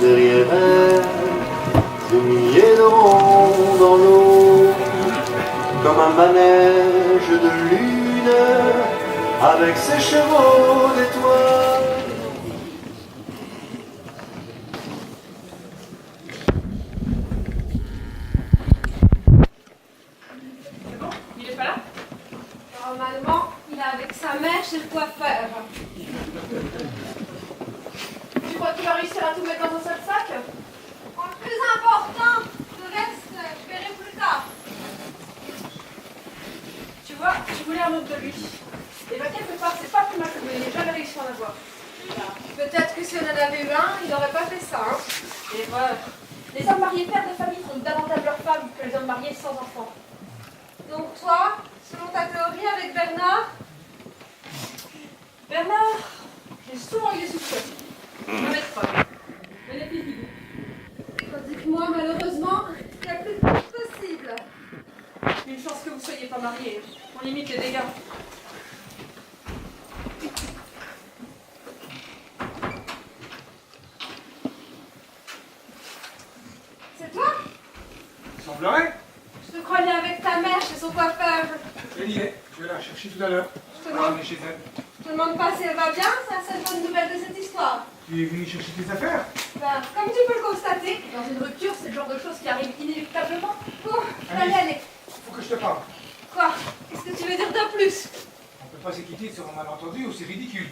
derrière elle, des milliers de ronds dans l'eau, comme un manège de lune, avec ses chevaux d'étoiles. C'est bon? Il est pas là? Normalement, il est avec sa mère chez le coiffeur. Tu crois qu'il va réussir à tout mettre dans un seul sac? Le plus important, le reste, je verrai plus tard. Tu vois, je voulais un autre de lui. Et bien quelque part, c'est pas plus mal que vous n'ayez jamais réussi à en avoir. Peut-être que si on en avait eu un, il n'aurait pas fait ça. Hein. Et voilà. Les hommes mariés pères de famille trompent davantage leurs femmes que les hommes mariés sans enfants. Donc toi, selon ta théorie avec Bernard, Bernard, j'ai souvent eu des soupçons. Je vais mettre folle. Mais les filles du goût. tandis que moi, malheureusement, il n'y a plus de chose possible. Une chance que vous soyez pas mariés. On limite les dégâts. C'est toi? Il semblerait. Je te croyais avec ta mère chez son coiffeur. Elle y est. Je vais la chercher tout à l'heure. Je te On va demande, ramener chez elle. je te demande pas si elle va bien, c'est la seule bonne nouvelle de cette histoire. Tu es venu chercher tes affaires? Ben, comme tu peux le constater, Dans une rupture, c'est le genre de choses qui arrivent inéluctablement. bon, je vais y aller. Faut que je te parle. Quoi? Qu'est-ce que tu veux dire de plus? On ne peut pas se quitter sur un malentendu ou c'est ridicule.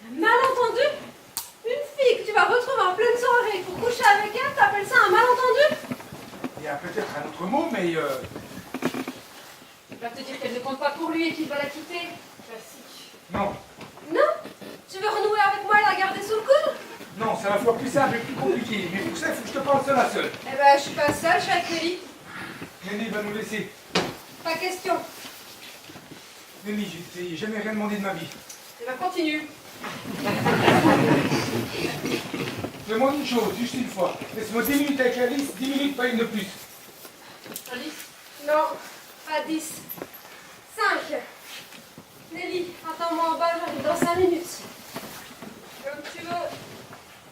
Un malentendu? Une fille que tu vas retrouver en pleine soirée pour coucher avec elle, t'appelles ça un malentendu? Il y a peut-être un autre mot, mais Il va te dire qu'elle ne compte pas pour lui et qu'il va la quitter. Classique. non. Non? Tu veux renouer avec moi et la garder sous le coude? Non, c'est à la fois plus simple et plus compliqué. Mais pour ça, il faut que je te parle seul à seul. Eh ben, je suis pas seule, je suis avec Nelly. Nelly va nous laisser. Pas question. Nelly, je t'ai jamais rien demandé de ma vie. Eh ben, continue. Je demande une chose, juste une fois. Laisse-moi 10 minutes avec Alice, 10 minutes, pas une de plus. Alice, Non, pas 10. 5. Nelly, attends-moi en bas, j'arrive dans 5 minutes. comme tu veux.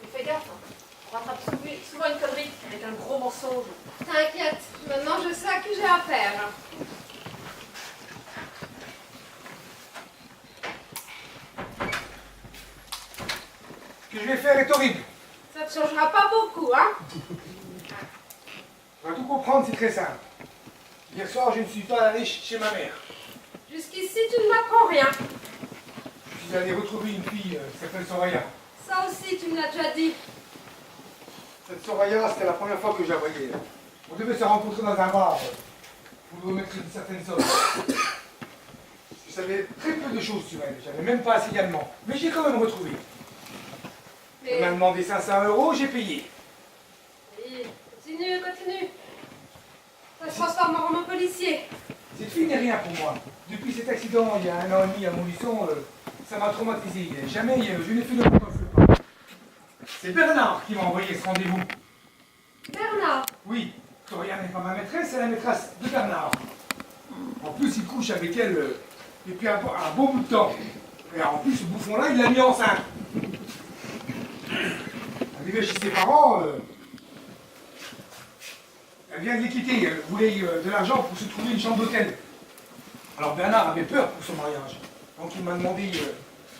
Mais fais gaffe, hein. On rattrape souvent une connerie avec un gros mensonge. T'inquiète, maintenant je sais à qui j'ai affaire. Ce que je vais faire est horrible. Ça te changera pas beaucoup, hein? On va tout comprendre, c'est très simple. Hier soir, je ne suis pas allé chez ma mère. Jusqu'ici, tu ne m'apprends rien. Je suis allé retrouver une fille qui s'appelle Soraya. Ça aussi, tu me l'as déjà dit. Cette Soraya, c'était la première fois que je la voyais. On devait se rencontrer dans un bar pour nous remettre une certaine somme. Je savais très peu de choses sur elle, j'avais même pas assez d'allemand. Mais j'ai quand même retrouvé. Elle m'a Mais... demandé 500 €, j'ai payé. Oui, continue, continue. Ça se transforme en roman policier. Cette fille n'est rien pour moi. Depuis cet accident, il y a 1 an et demi à Montluçon, ça m'a traumatisé. Jamais je n'ai fait de pantoufle pas. C'est Bernard qui m'a envoyé ce rendez-vous. Bernard, Oui, Soraya n'est pas ma maîtresse, c'est la maîtresse de Bernard. En plus, il couche avec elle depuis un bon bout de temps. Et en plus, ce bouffon-là, il l'a mis enceinte. Arrivée chez ses parents, elle vient de les quitter. Elle voulait de l'argent pour se trouver une chambre d'hôtel. Alors Bernard avait peur pour son mariage. Donc il m'a demandé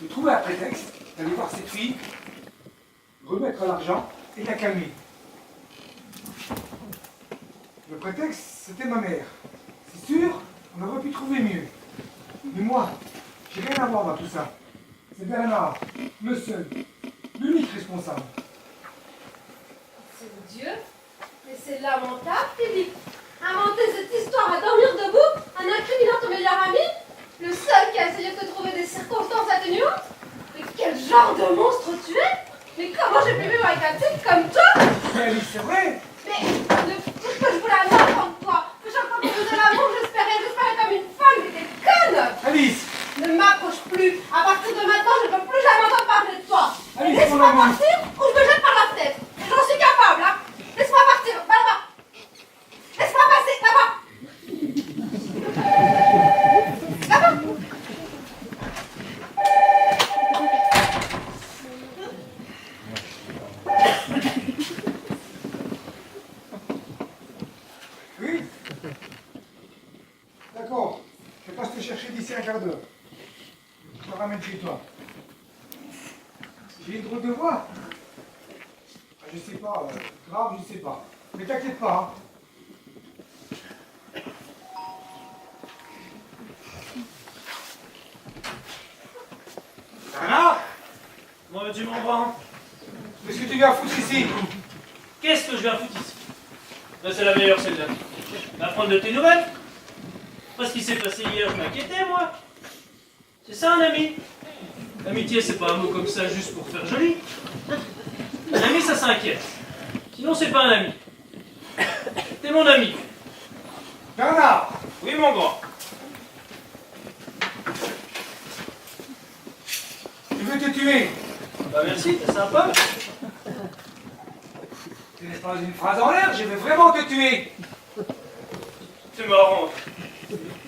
de trouver un prétexte, d'aller voir cette fille, remettre l'argent et la calmer. Le prétexte, c'était ma mère. C'est sûr, on aurait pu trouver mieux. Mais moi, j'ai rien à voir dans tout ça. C'est Bernard, le seul, l'unique responsable. c'est Dieu. Mais c'est lamentable, Philippe. Inventer cette histoire à dormir debout en incriminant ton meilleur ami, le seul qui a essayé de te trouver des circonstances atténuantes. Mais quel genre de monstre tu es? Mais comment j'ai pu vivre avec un type comme toi? Mais Alice, c'est vrai. Mais tout ce que je voulais un enfant de toi, que chaque fois qu'on faisait l'amour, j'espérais comme une folle, mais t'es conne! Alice, Ne m'approche plus. À partir de maintenant, je ne peux plus jamais entendre parler de toi. Alice, mon Laisse-moi amour. partir ou je me jette par la fenêtre. Et j'en suis capable, hein. Laisse-moi partir, va là-bas. Laisse-moi passer, là-bas. Là-bas. quart d'heure. Je te ramène chez toi. J'ai une drôle de voix. Ah, je sais pas, grave, je sais pas. Mais t'inquiète pas. Hein. Bernard, Moi, tu m'en prends. qu'est-ce que tu viens foutre ici? Qu'est-ce que je viens foutre ici? Ben, c'est la meilleure, celle-là. Apprendre de tes nouvelles. Pas ce qui s'est passé hier, je m'inquiétais, moi. C'est ça, un ami. L'amitié, c'est pas un mot comme ça juste pour faire joli. Un ami, ça s'inquiète. Sinon, c'est pas un ami. T'es mon ami. Bernard, Oui, mon grand. je veux te tuer. Bah, merci, t'es sympa. Ce n'est pas une phrase en l'air, je veux vraiment te tuer. C'est marrant.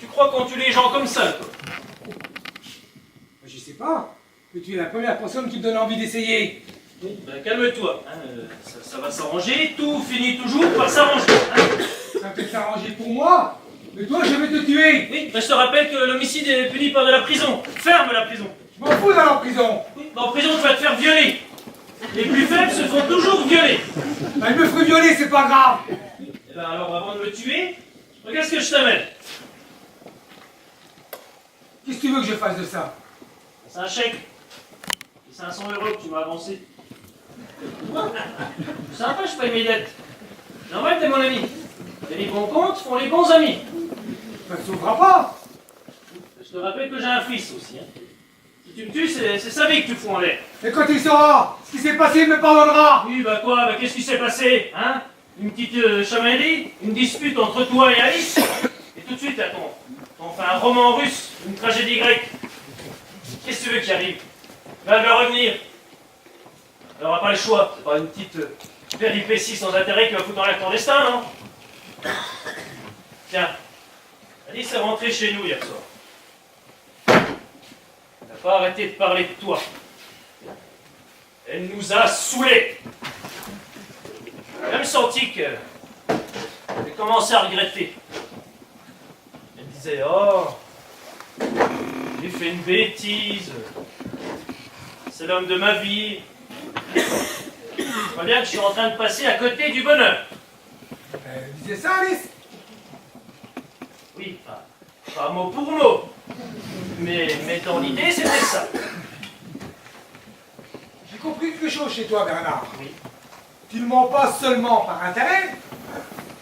Tu crois qu'on tue les gens comme ça, toi? Je sais pas, mais tu es la première personne qui me donne envie d'essayer. Ben, calme-toi. Hein, ça va s'arranger. Tout finit toujours par s'arranger. Hein. Ça peut s'arranger pour moi, mais toi, je vais te tuer. Oui, ben, je te rappelle que l'homicide est puni par de la prison. Ferme la prison. Je m'en fous d'aller en prison. Oui, ben, en prison, tu vas te faire violer. Les plus faibles se font toujours violer. Elle me ferait violer, c'est pas grave. Eh ben, alors, avant de me tuer, regarde ce que je t'amène. Qu'est-ce que tu veux que je fasse de ça? C'est un chèque. C'est 500 € que tu m'as avancé. C'est sympa, je paye mes dettes. Normal, t'es mon ami. Et les bons comptes font les bons amis. Ça ne sauvera pas. Je te rappelle que j'ai un fils aussi. Hein. Si tu me tues, c'est sa vie que tu fous en l'air. Et quand il saura ce qui s'est passé, il me pardonnera. Oui, bah quoi, bah qu'est-ce qui s'est passé, hein? Une petite chamaillerie, une dispute entre toi et Alice, et tout de suite, là, on fait un roman russe, une tragédie grecque. Qu'est-ce que tu veux qui arrive? Bah, elle va revenir. Elle n'aura pas le choix, c'est pas une petite péripétie sans intérêt qui va foutre en l'air ton destin, non? Tiens, Alice est rentrée chez nous hier soir. Elle n'a pas arrêté de parler de toi. Elle nous a saoulés. J'ai même senti qu'elle commençait à regretter. Elle disait, oh, j'ai fait une bêtise. C'est l'homme de ma vie. Je vois bien que je suis en train de passer à côté du bonheur. Elle disait ça, Alice? Oui, pas mot pour mot. Mais dans l'idée, c'était ça. J'ai compris quelque chose chez toi, Bernard. Oui. Tu ne mens pas seulement par intérêt,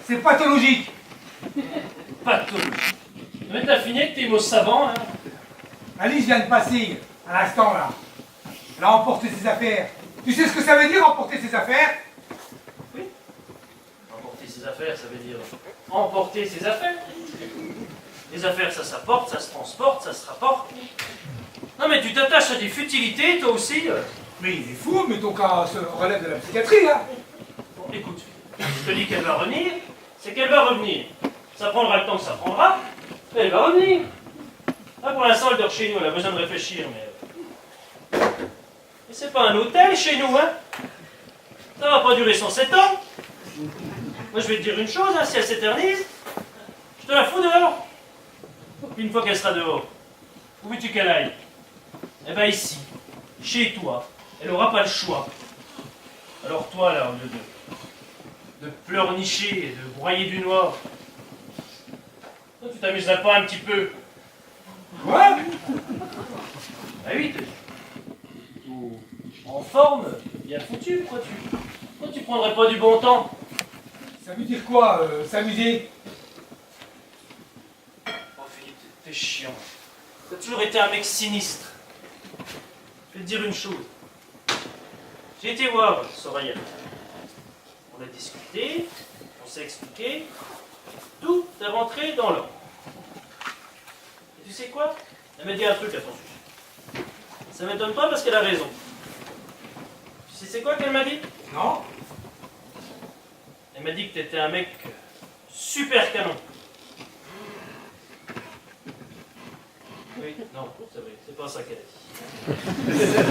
c'est pathologique. Pathologie. Mais t'as fini avec tes mots savants, hein? Alice vient de passer, à l'instant là. Elle a emporté ses affaires. Tu sais ce que ça veut dire, emporter ses affaires? Oui. Emporter ses affaires, ça veut dire emporter ses affaires. Les affaires, ça s'apporte, ça se transporte, ça se rapporte. Non mais tu t'attaches à des futilités, toi aussi. Mais il est fou, mais ton cas se relève de la psychiatrie, hein. Bon, écoute, je te dis qu'elle va revenir, c'est qu'elle va revenir. Ça prendra le temps que ça prendra, mais elle va revenir. Là, pour l'instant, elle dort chez nous, elle a besoin de réfléchir, mais c'est pas un hôtel chez nous, hein. Ça va pas durer 107 ans. Moi, je vais te dire une chose, hein, si elle s'éternise, je te la fous dehors. Puis une fois qu'elle sera dehors, où veux-tu qu'elle aille? Eh ben ici, chez toi, elle n'aura pas le choix. Alors toi, là, au lieu de pleurnicher et de broyer du noir, toi, tu t'amuserais pas un petit peu? Quoi? Bah oui, t'es tout en forme, bien foutu, pourquoi tu prendrais pas du bon temps? Ça veut dire quoi, s'amuser? Oh Philippe, t'es chiant. T'as toujours été un mec sinistre. Je vais te dire une chose. J'ai été voir Soraya. On a discuté, on s'est expliqué. Tout est rentré dans l'ordre. Et tu sais quoi? Elle m'a dit un truc à ton sujet. Ça m'étonne pas parce qu'elle a raison. Tu sais c'est quoi qu'elle m'a dit? Non? Elle m'a dit que t'étais un mec super canon. Oui, non, c'est vrai, c'est pas ça qu'elle a dit. C'est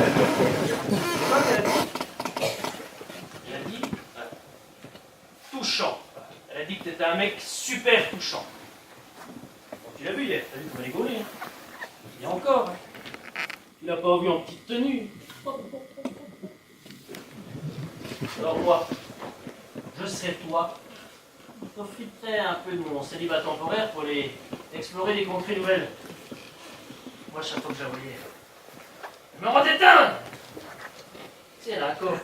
quoi qu'elle a dit? Elle a dit touchant. Elle a dit que t'étais un mec super touchant. Bon, tu l'as vu hier, t'as vu comment elle rigolait, hein? Et encore, tu l'as pas vu en petite tenue. Alors moi, je serais toi. Je profiterais un peu de mon célibat temporaire pour aller explorer des contrées nouvelles. Moi, chaque fois que je la voyais, je me rendais dingue. Tu sais, elle a un corps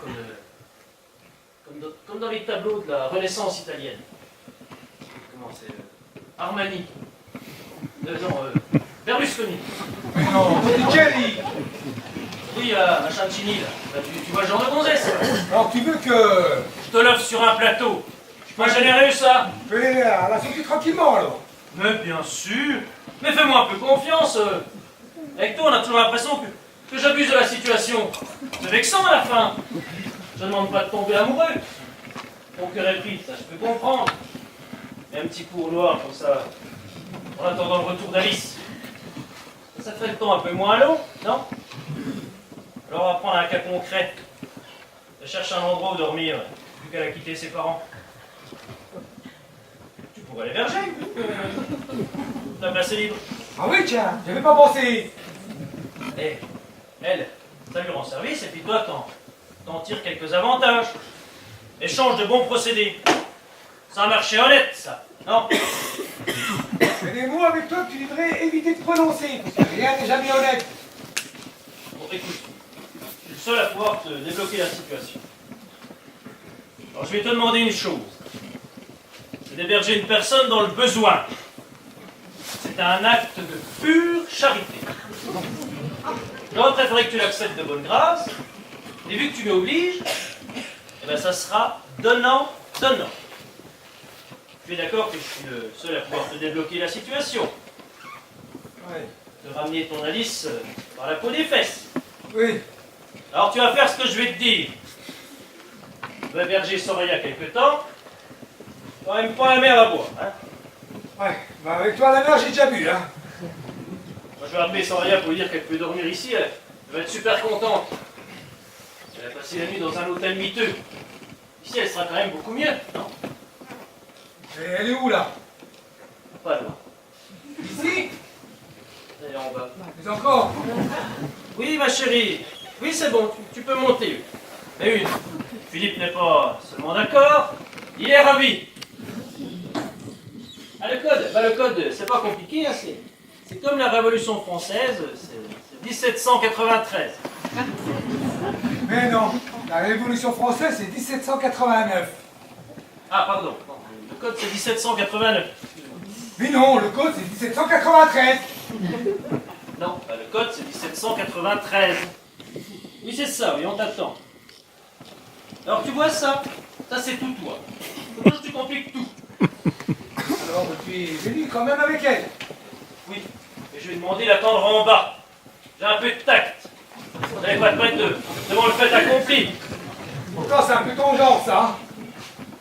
comme dans les tableaux de la Renaissance italienne. Comment c'est Armani. Berlusconi. Mais non, Botticelli. Oui, à Chantilly, là. Bah, tu vois le genre de gonzesse. Alors tu veux que Je te l'offre sur un plateau. Je peux générer ça. je vais aller à la sortie tranquillement alors? Mais bien sûr. Mais fais-moi un peu confiance. Avec toi, on a toujours l'impression que j'abuse de la situation. C'est vexant à la fin. Je ne demande pas de tomber amoureux. Ton cœur est pris, ça je peux comprendre. Mais un petit coup au noir comme ça, en attendant le retour d'Alice. Ça fait le temps un peu moins long, non? Alors on va prendre un cas concret. Je cherche un endroit où dormir, vu qu'elle a quitté ses parents. Tu pourrais l'héberger. La place est libre. Ah oui tiens, j'avais pas pensé. Et elle, ça lui rend service, et puis toi, t'en tires quelques avantages. Échange de bons procédés. C'est un marché honnête, ça, non? Mais des mots avec toi que tu devrais éviter de prononcer, parce que rien n'est jamais honnête. Bon, écoute, je suis le seul à pouvoir te débloquer la situation. Alors, je vais te demander une chose. C'est d'héberger une personne dans le besoin. C'est un acte de pure charité. J'aurais préféré que tu l'acceptes de bonne grâce, et vu que tu m'obliges, eh ben ça sera donnant-donnant. Tu es d'accord que je suis le seul à pouvoir te débloquer la situation? Ouais. De ramener ton Alice par la peau des fesses. Oui. Alors tu vas faire ce que je vais te dire. Tu vas héberger Soraya quelque temps. Quand même pas la mer à boire, hein? Ouais, bah avec toi la mer j'ai déjà bu, hein. Moi je vais appeler Soraya pour lui dire qu'elle peut dormir ici. Elle va être super contente. Elle a passé la nuit dans un hôtel miteux. Ici elle sera quand même beaucoup mieux, non? Et elle est où là? Pas loin. Ici? Elle est en bas. Mais encore? Oui, ma chérie. Oui, c'est bon, tu peux monter. Mais une, Philippe n'est pas seulement d'accord, il est ravi. Ah, le code, c'est pas compliqué, hein, c'est comme la Révolution française, c'est 1793. Mais non, la Révolution française c'est 1789. Ah, pardon, non, le code c'est 1789. Mais non, le code c'est 1793. Non, bah, le code c'est 1793. Oui, c'est ça, oui, on t'attend. Alors, tu vois ça? Ça, c'est tout toi. Faut que tu compliques tout. Alors tu es venu quand même avec elle. Oui, mais je vais demander d'attendre en bas. J'ai un peu de tact. Vous n'allez pas te mettre devant le fait accompli. Pourtant c'est un peu ton genre ça. Hein.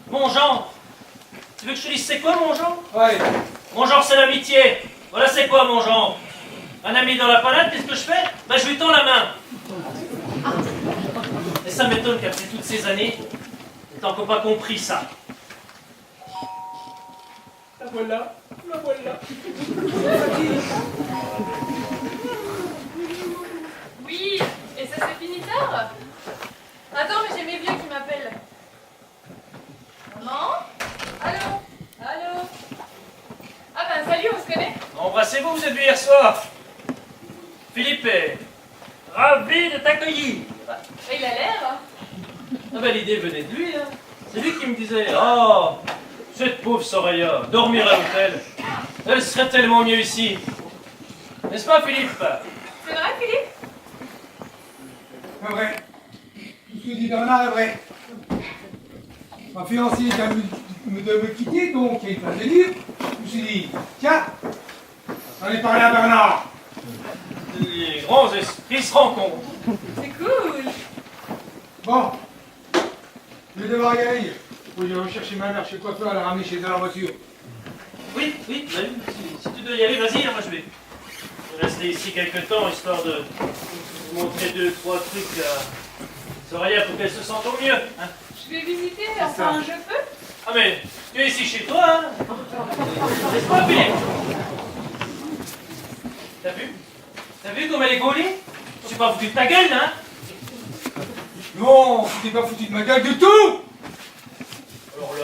Mon genre? Tu veux que je te dise c'est quoi mon genre? Ouais. Mon genre c'est l'amitié. Voilà c'est quoi mon genre? Un ami dans la panade, qu'est-ce que je fais? Ben je lui tends la main. Et ça m'étonne qu'après toutes ces années, t'as encore pas compris ça. La voilà, la voilà. Oui, et ça c'est fini tard? Attends, mais j'ai mes vieux qui m'appellent. Maman? Allô? Allô? Ah ben salut, on se connaît? Embrassez-vous, vous êtes venu hier soir. Philippe est ravi de t'accueillir. Il a l'air. Ah ben l'idée venait de lui, hein. C'est lui qui me disait, oh, cette pauvre Soraya, dormir à l'hôtel, elle serait tellement mieux ici. N'est-ce pas Philippe? C'est vrai, Philippe? C'est vrai. Tout ce que dit Bernard est vrai. Ma fiancée vient de me quitter, donc il y a une place de libre. Je me suis dit, tiens, j'en ai parlé à Bernard. Les grands esprits se rencontrent. C'est cool. Bon, je vais devoir y aller. Faut que je rechercher ma mère chez le coiffeur, la ramener chez elle en voiture. Oui, oui, bah oui, si tu dois y aller, vas-y, moi je vais rester ici quelques temps, histoire de vous montrer 2-3 trucs à Soraya pour qu'elle se sente au mieux. Hein. Je vais visiter, enfin je peux? Ah mais, tu es ici chez toi, hein? N'est-ce pas Philippe? T'as vu? T'as vu comme elle est gaulée? Je suis pas foutu de ta gueule, hein? Non, tu t'es pas foutu de ma gueule du tout. Alors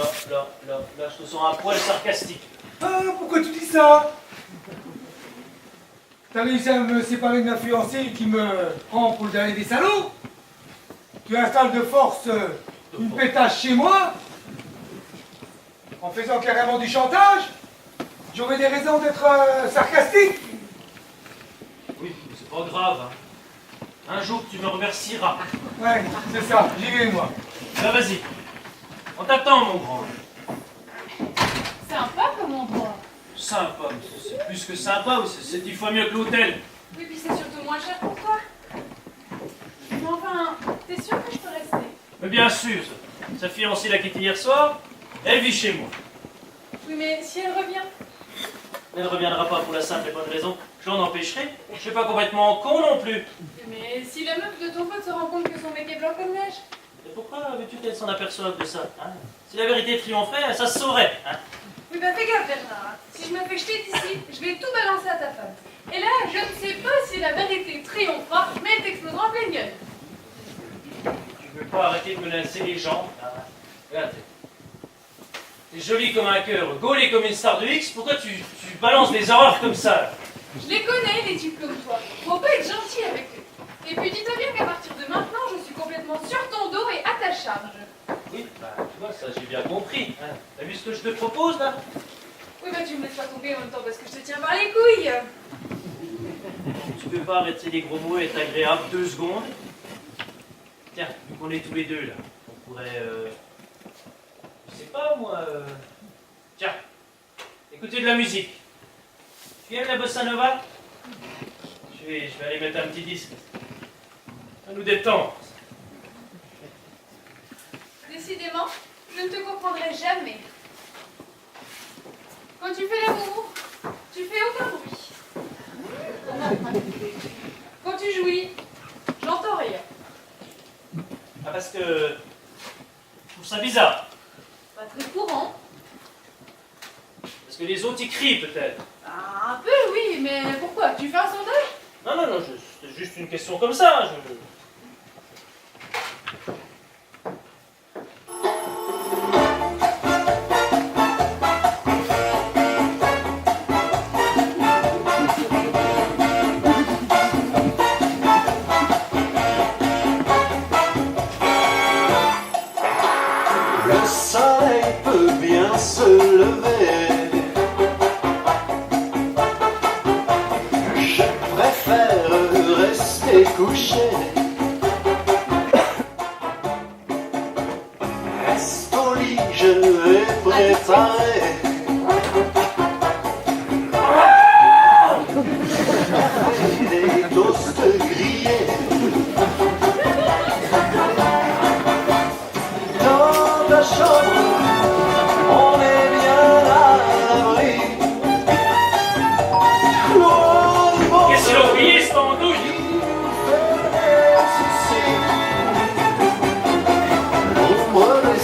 là, je te sens un poil sarcastique. Ah, pourquoi tu dis ça? T'as réussi à me séparer de ma fiancée qui me prend pour le dernier des salauds? Tu installes de force une pétasse chez moi? En faisant carrément du chantage? J'aurais des raisons d'être sarcastique? Oui, c'est pas grave, hein. Un jour, tu me remercieras. Ouais, c'est ça, j'y vais moi. Là, vas-y. On t'attend, mon grand. Sympa comme endroit. Sympa, mais c'est plus que sympa, c'est 10 fois mieux que l'hôtel. Oui, puis c'est surtout moins cher pour toi. Mais enfin, t'es sûr que je peux rester? Mais bien sûr, sa fiancée l'a quittée hier soir, elle vit chez moi. Oui, mais si elle revient? Elle ne reviendra pas pour la simple et bonne raison. Je l'en empêcherai. Je suis pas complètement con non plus. Mais si la meuf de ton pote se rend compte que son mec est blanc comme neige? Et pourquoi veux-tu qu'elle s'en aperçoive de ça, hein? Si la vérité triompherait, ça se saurait, hein? Oui, bah fais gaffe, Bernard. Hein. Si je me fais jeter d'ici, je vais tout balancer à ta femme. Et là, je ne sais pas si la vérité triomphera, mais elle t'explosera en pleine gueule. Tu veux pas arrêter de menacer les gens, hein? Regarde. T'es jolie comme un cœur, gaulée comme une star de X, pourquoi tu balances des horreurs comme ça? Je les connais, les types comme toi. Faut pas être gentil avec eux. Et puis dis-toi bien qu'à partir de maintenant, je suis complètement sur ton dos et à ta charge. Oui, bah tu vois, ça j'ai bien compris. Hein. T'as vu ce que je te propose là? Oui, bah tu me laisses pas tomber en même temps parce que je te tiens par les couilles. Tu peux pas arrêter les gros mots et être agréable 2 secondes? Tiens, vu qu'on est tous les deux là, on pourrait... je sais pas moi... Tiens, écouter de la musique. Tu aimes la bossa nova? Je vais aller mettre un petit disque. Ça nous détend. Décidément, je ne te comprendrai jamais. Quand tu fais l'amour, tu fais aucun bruit. Quand tu jouis, j'entends rien. Ah parce que... je trouve ça bizarre. Pas très courant. Parce que les autres y crient peut-être. Ah, un peu, oui, mais pourquoi? Tu fais un sondage? Non, c'est juste une question comme ça. Le soleil peut bien se lever. Je préfère rester couché. Reste au lit, je vais préparer des toasts grillés. Dans ta chambre, on est bien à l'abri. Loin du monde Qu'est-ce qu'il a oublié ce bandouille? qui nous fait des soucis. L'ombre des